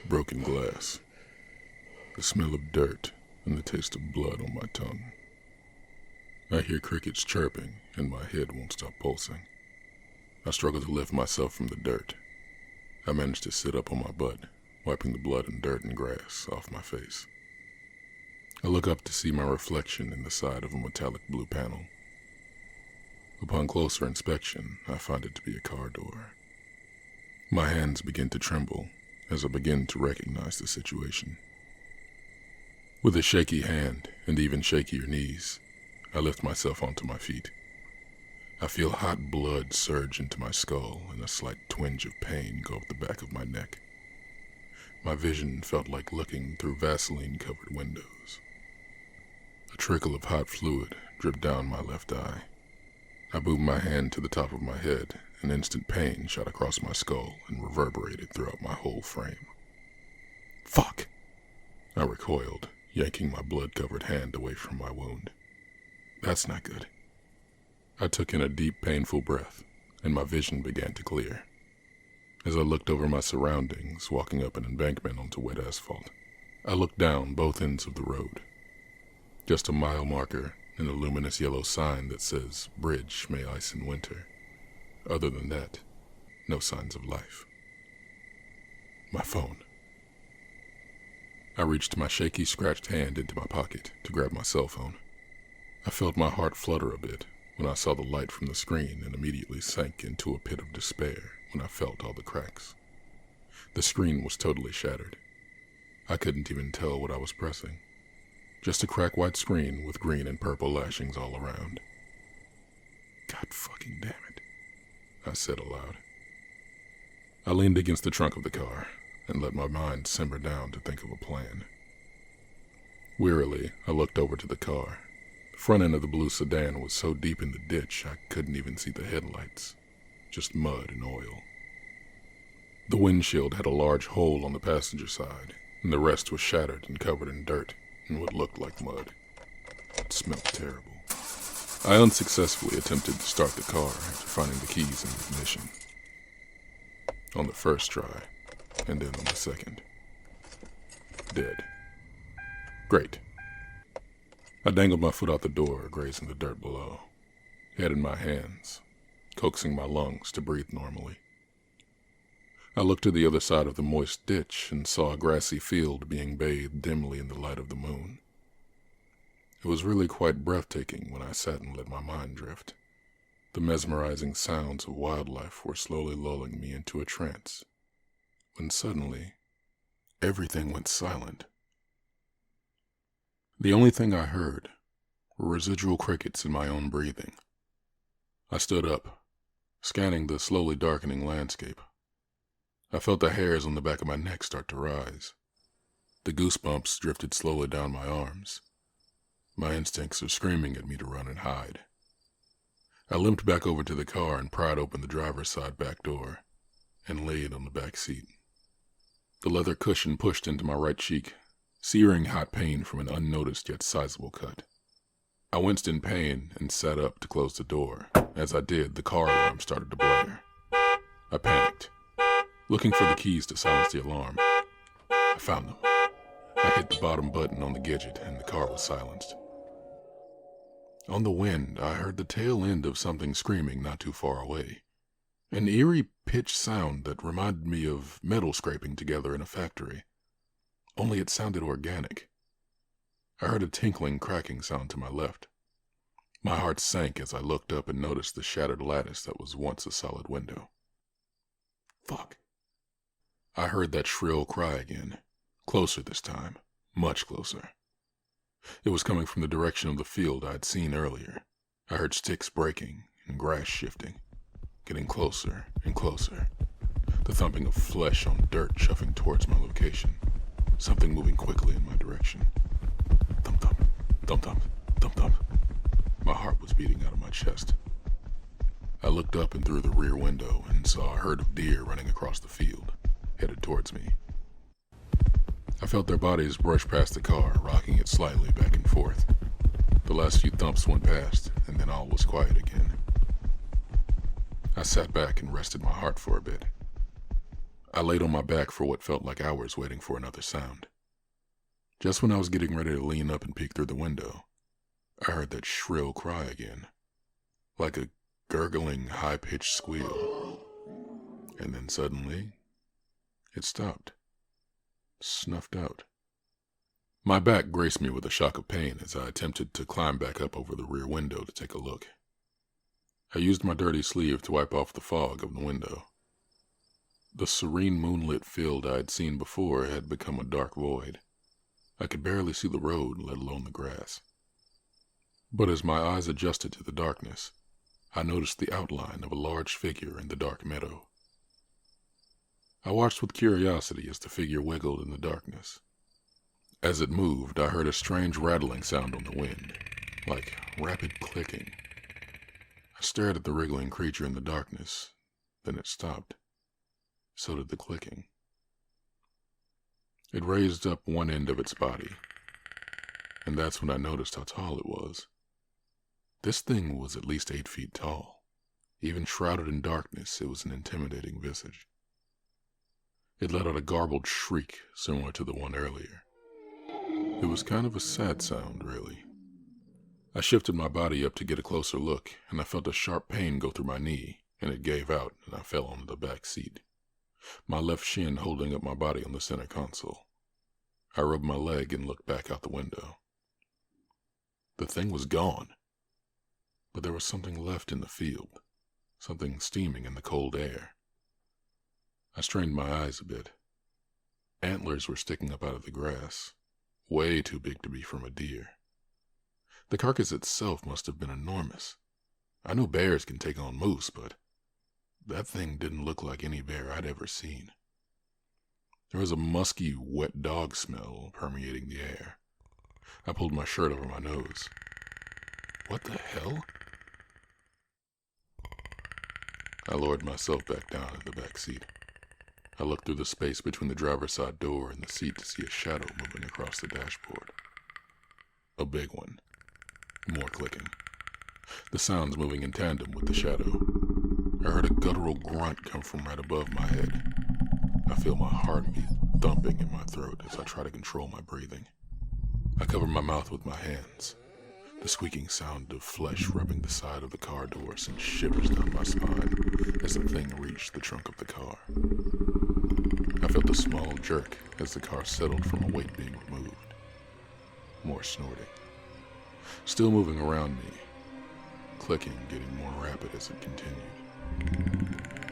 Broken glass, the smell of dirt, and the taste of blood on my tongue. I hear crickets chirping, and my head won't stop pulsing. I struggle to lift myself from the dirt. I manage to sit up on my butt, wiping the blood and dirt and grass off my face. I look up to see my reflection in the side of a metallic blue panel. Upon closer inspection, I find it to be a car door. My hands begin to tremble as I begin to recognize the situation. With a shaky hand and even shakier knees, I lift myself onto my feet. I feel hot blood surge into my skull and a slight twinge of pain go up the back of my neck. My vision felt like looking through Vaseline-covered windows. A trickle of hot fluid dripped down my left eye. I moved my hand to the top of my head, and instant pain shot across my skull and reverberated throughout my whole frame. Fuck! I recoiled, yanking my blood-covered hand away from my wound. That's not good. I took in a deep, painful breath, and my vision began to clear. As I looked over my surroundings, walking up an embankment onto wet asphalt, I looked down both ends of the road. Just a mile marker and a luminous yellow sign that says, "Bridge may ice in winter." Other than that, no signs of life. My phone. I reached my shaky, scratched hand into my pocket to grab my cell phone. I felt my heart flutter a bit when I saw the light from the screen and immediately sank into a pit of despair when I felt all the cracks. The screen was totally shattered. I couldn't even tell what I was pressing. Just a cracked white screen with green and purple lashings all around. God fucking damn it, I said aloud. I leaned against the trunk of the car and let my mind simmer down to think of a plan. Wearily, I looked over to the car. The front end of the blue sedan was so deep in the ditch I couldn't even see the headlights, just mud and oil. The windshield had a large hole on the passenger side, and the rest was shattered and covered in dirt and what looked like mud. It smelled terrible. I unsuccessfully attempted to start the car after finding the keys in the ignition. On the first try, and then on the second. Dead. Great. I dangled my foot out the door, grazing the dirt below. Head in my hands, coaxing my lungs to breathe normally. I looked to the other side of the moist ditch and saw a grassy field being bathed dimly in the light of the moon. It was really quite breathtaking when I sat and let my mind drift. The mesmerizing sounds of wildlife were slowly lulling me into a trance, when suddenly, everything went silent. The only thing I heard were residual crickets in my own breathing. I stood up, scanning the slowly darkening landscape. I felt the hairs on the back of my neck start to rise. The goosebumps drifted slowly down my arms. My instincts are screaming at me to run and hide. I limped back over to the car and pried open the driver's side back door and laid on the back seat. The leather cushion pushed into my right cheek, searing hot pain from an unnoticed yet sizable cut. I winced in pain and sat up to close the door. As I did, the car alarm started to blare. I panicked, looking for the keys to silence the alarm. I found them. I hit the bottom button on the gadget and the car was silenced. On the wind, I heard the tail end of something screaming not too far away. An eerie pitched sound that reminded me of metal scraping together in a factory. Only it sounded organic. I heard a tinkling, cracking sound to my left. My heart sank as I looked up and noticed the shattered lattice that was once a solid window. Fuck. I heard that shrill cry again. Closer this time. Much closer. It was coming from the direction of the field I had seen earlier. I heard sticks breaking and grass shifting, getting closer and closer. The thumping of flesh on dirt shuffling towards my location. Something moving quickly in my direction. Thump thump, thump thump, thump thump. My heart was beating out of my chest. I looked up and through the rear window and saw a herd of deer running across the field, headed towards me. I felt their bodies brush past the car, rocking it slightly back and forth. The last few thumps went past, and then all was quiet again. I sat back and rested my heart for a bit. I laid on my back for what felt like hours waiting for another sound. Just when I was getting ready to lean up and peek through the window, I heard that shrill cry again, like a gurgling, high-pitched squeal. And then suddenly, it stopped, snuffed out. My back graced me with a shock of pain as I attempted to climb back up over the rear window to take a look. I used my dirty sleeve to wipe off the fog of the window. The serene moonlit field I had seen before had become a dark void. I could barely see the road, let alone the grass. But as my eyes adjusted to the darkness, I noticed the outline of a large figure in the dark meadow. I watched with curiosity as the figure wiggled in the darkness. As it moved, I heard a strange rattling sound on the wind, like rapid clicking. I stared at the wriggling creature in the darkness, then it stopped. So did the clicking. It raised up one end of its body, and that's when I noticed how tall it was. This thing was at least 8 feet tall. Even shrouded in darkness, it was an intimidating visage. It let out a garbled shriek similar to the one earlier. It was kind of a sad sound, really. I shifted my body up to get a closer look, and I felt a sharp pain go through my knee, and it gave out, and I fell onto the back seat, my left shin holding up my body on the center console. I rubbed my leg and looked back out the window. The thing was gone, but there was something left in the field, something steaming in the cold air. I strained my eyes a bit. Antlers were sticking up out of the grass, way too big to be from a deer. The carcass itself must have been enormous. I know bears can take on moose, but that thing didn't look like any bear I'd ever seen. There was a musky, wet dog smell permeating the air. I pulled my shirt over my nose. What the hell? I lowered myself back down in the back seat. I looked through the space between the driver's side door and the seat to see a shadow moving across the dashboard. A big one. More clicking. The sounds moving in tandem with the shadow. I heard a guttural grunt come from right above my head. I feel my heartbeat thumping in my throat as I try to control my breathing. I cover my mouth with my hands. The squeaking sound of flesh rubbing the side of the car door sent shivers down my spine as the thing reached the trunk of the car. I felt a small jerk as the car settled from a weight being removed. More snorting. Still moving around me, clicking getting more rapid as it continued.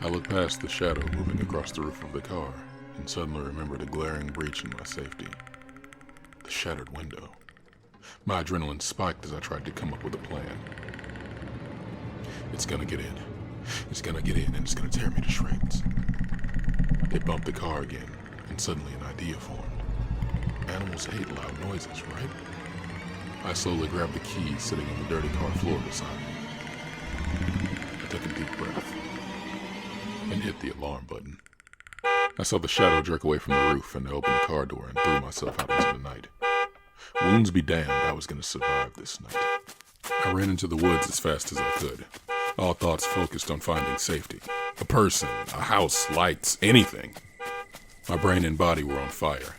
I looked past the shadow moving across the roof of the car and suddenly remembered a glaring breach in my safety. The shattered window. My adrenaline spiked as I tried to come up with a plan. It's gonna get in. It's gonna get in and it's gonna tear me to shreds. It bumped the car again, and suddenly an idea formed. Animals hate loud noises, right? I slowly grabbed the key sitting on the dirty car floor beside me. I took a deep breath and hit the alarm button. I saw the shadow jerk away from the roof, and I opened the car door and threw myself out into the night. Wounds be damned, I was going to survive this night. I ran into the woods as fast as I could, all thoughts focused on finding safety. A person, a house, lights, anything. My brain and body were on fire.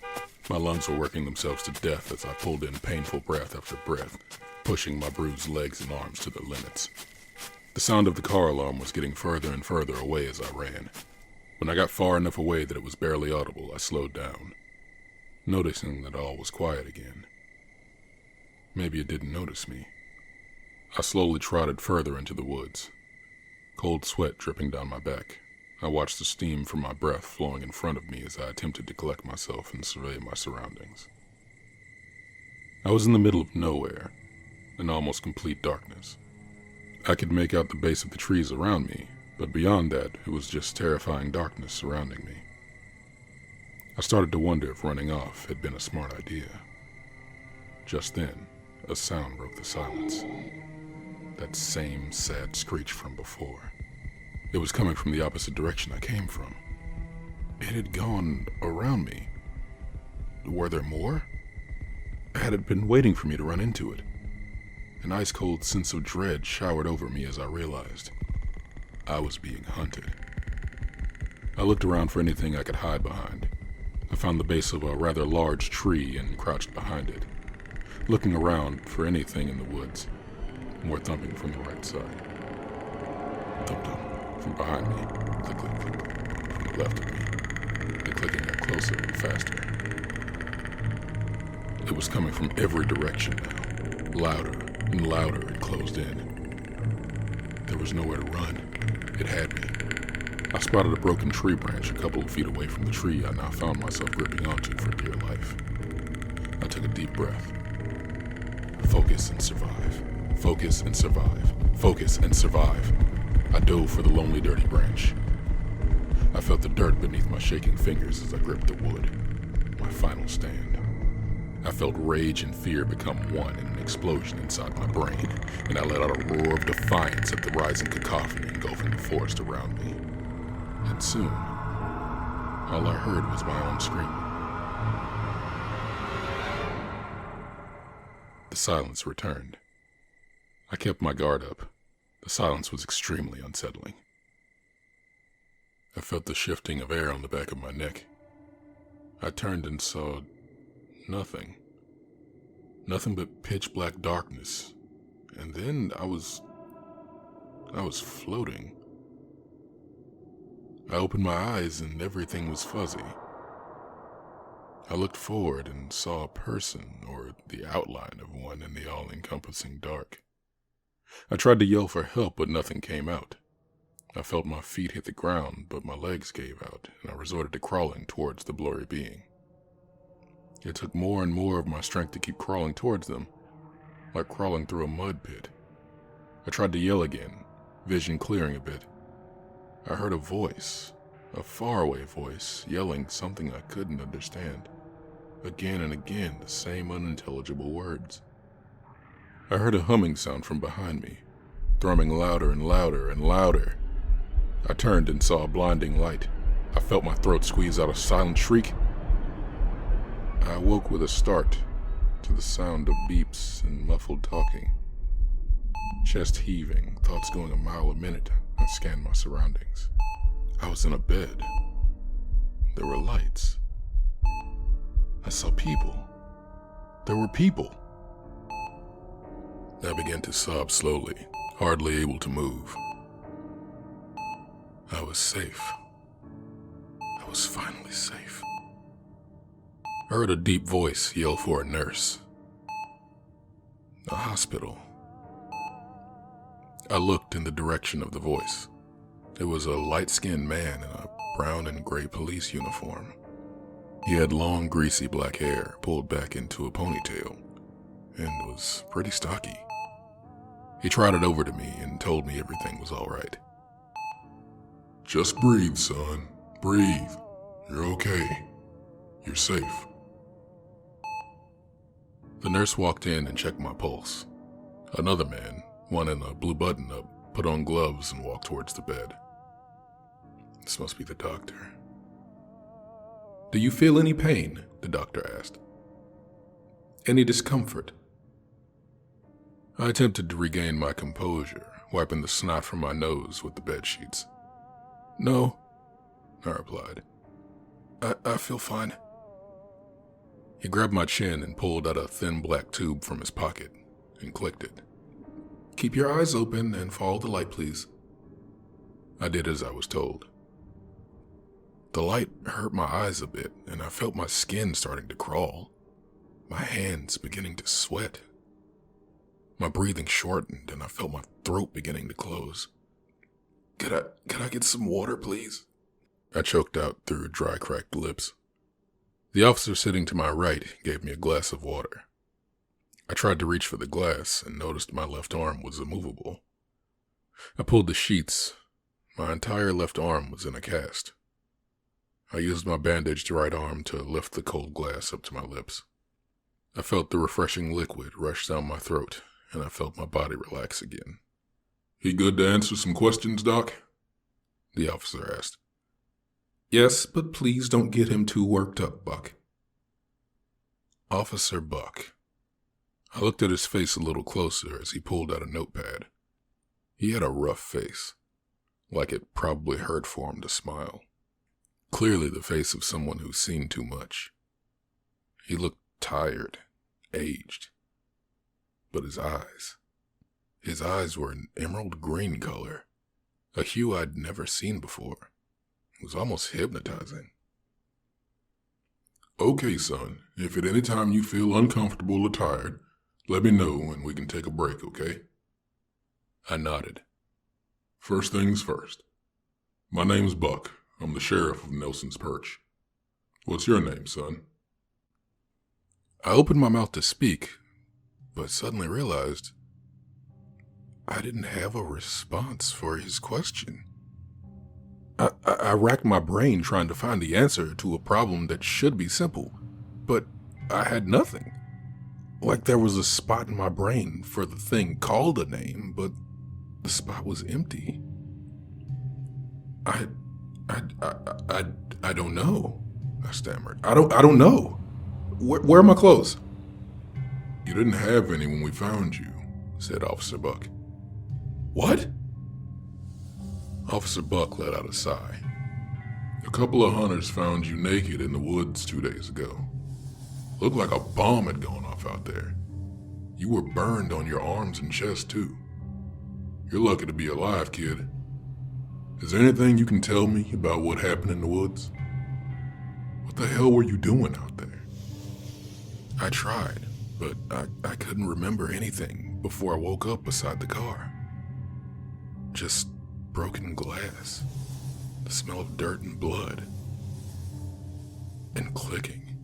My lungs were working themselves to death as I pulled in painful breath after breath, pushing my bruised legs and arms to their limits. The sound of the car alarm was getting further and further away as I ran. When I got far enough away that it was barely audible, I slowed down, noticing that all was quiet again. Maybe it didn't notice me. I slowly trotted further into the woods, cold sweat dripping down my back. I watched the steam from my breath flowing in front of me as I attempted to collect myself and survey my surroundings. I was in the middle of nowhere, in almost complete darkness. I could make out the base of the trees around me, but beyond that, it was just terrifying darkness surrounding me. I started to wonder if running off had been a smart idea. Just then, a sound broke the silence. That same sad screech from before. It was coming from the opposite direction I came from. It had gone around me. Were there more? Had it been waiting for me to run into it? An ice-cold sense of dread showered over me as I realized I was being hunted. I looked around for anything I could hide behind. I found the base of a rather large tree and crouched behind it, looking around for anything in the woods. More thumping from the right side. Thump-thump from behind me. Click, click, click from the left of me. The clicking got closer and faster. It was coming from every direction now. Louder and louder it closed in. There was nowhere to run. It had me. I spotted a broken tree branch a couple of feet away from the tree I now found myself gripping onto for dear life. I took a deep breath. Focus and survive. Focus and survive. Focus and survive. I dove for the lonely, dirty branch. I felt the dirt beneath my shaking fingers as I gripped the wood. My final stand. I felt rage and fear become one in an explosion inside my brain, and I let out a roar of defiance at the rising cacophony engulfing the forest around me. And soon, all I heard was my own scream. The silence returned. I kept my guard up. The silence was extremely unsettling. I felt the shifting of air on the back of my neck. I turned and saw nothing. Nothing but pitch black darkness. And then I was floating. I opened my eyes and everything was fuzzy. I looked forward and saw a person, or the outline of one, in the all-encompassing dark. I tried to yell for help, but nothing came out. I felt my feet hit the ground, but my legs gave out, and I resorted to crawling towards the blurry being. It took more and more of my strength to keep crawling towards them, like crawling through a mud pit. I tried to yell again, vision clearing a bit. I heard a voice, a faraway voice, yelling something I couldn't understand. Again and again, the same unintelligible words. I heard a humming sound from behind me, thrumming louder and louder and louder. I turned and saw a blinding light. I felt my throat squeeze out a silent shriek. I awoke with a start to the sound of beeps and muffled talking. Chest heaving, thoughts going a mile a minute. I scanned my surroundings. I was in a bed. There were lights. I saw people. There were people. I began to sob slowly, hardly able to move. I was safe. I was finally safe. I heard a deep voice yell for a nurse. A hospital. I looked in the direction of the voice. It was a light-skinned man in a brown and gray police uniform. He had long, greasy black hair pulled back into a ponytail and was pretty stocky. He trotted over to me and told me everything was all right. "Just breathe, son. Breathe. You're okay. You're safe." The nurse walked in and checked my pulse. Another man, one in a blue button-up, put on gloves and walked towards the bed. This must be the doctor. "Do you feel any pain?" the doctor asked. "Any discomfort?" I attempted to regain my composure, wiping the snot from my nose with the bed sheets. "No," I replied. I feel fine." He grabbed my chin and pulled out a thin black tube from his pocket and clicked it. "Keep your eyes open and follow the light, please." I did as I was told. The light hurt my eyes a bit, and I felt my skin starting to crawl, my hands beginning to sweat. My breathing shortened, and I felt my throat beginning to close. Could I get some water, please?" I choked out through dry, cracked lips. The officer sitting to my right gave me a glass of water. I tried to reach for the glass and noticed my left arm was immovable. I pulled the sheets. My entire left arm was in a cast. I used my bandaged right arm to lift the cold glass up to my lips. I felt the refreshing liquid rush down my throat, and I felt my body relax again. "He good to answer some questions, Doc?" the officer asked. "Yes, but please don't get him too worked up, Buck." Officer Buck. I looked at his face a little closer as he pulled out a notepad. He had a rough face, like it probably hurt for him to smile. Clearly the face of someone who's seen too much. He looked tired, aged. But his eyes were an emerald green color, a hue I'd never seen before. It was almost hypnotizing. "Okay, son, if at any time you feel uncomfortable or tired, let me know and we can take a break, okay?" I nodded. "First things first. My name's Buck. I'm the sheriff of Nelson's Perch. What's your name, son?" I opened my mouth to speak, but suddenly realized I didn't have a response for his question. I racked my brain trying to find the answer to a problem that should be simple, but I had nothing. Like there was a spot in my brain for the thing called a name, but the spot was empty. I don't know, I stammered. I don't know. Where are my clothes?" "You didn't have any when we found you," said Officer Buck. "What?" Officer Buck let out a sigh. "A couple of hunters found you naked in the woods 2 days ago. Looked like a bomb had gone off out there. You were burned on your arms and chest, too. You're lucky to be alive, kid. Is there anything you can tell me about what happened in the woods? What the hell were you doing out there?" I tried, but I couldn't remember anything before I woke up beside the car. Just broken glass, the smell of dirt and blood, and clicking.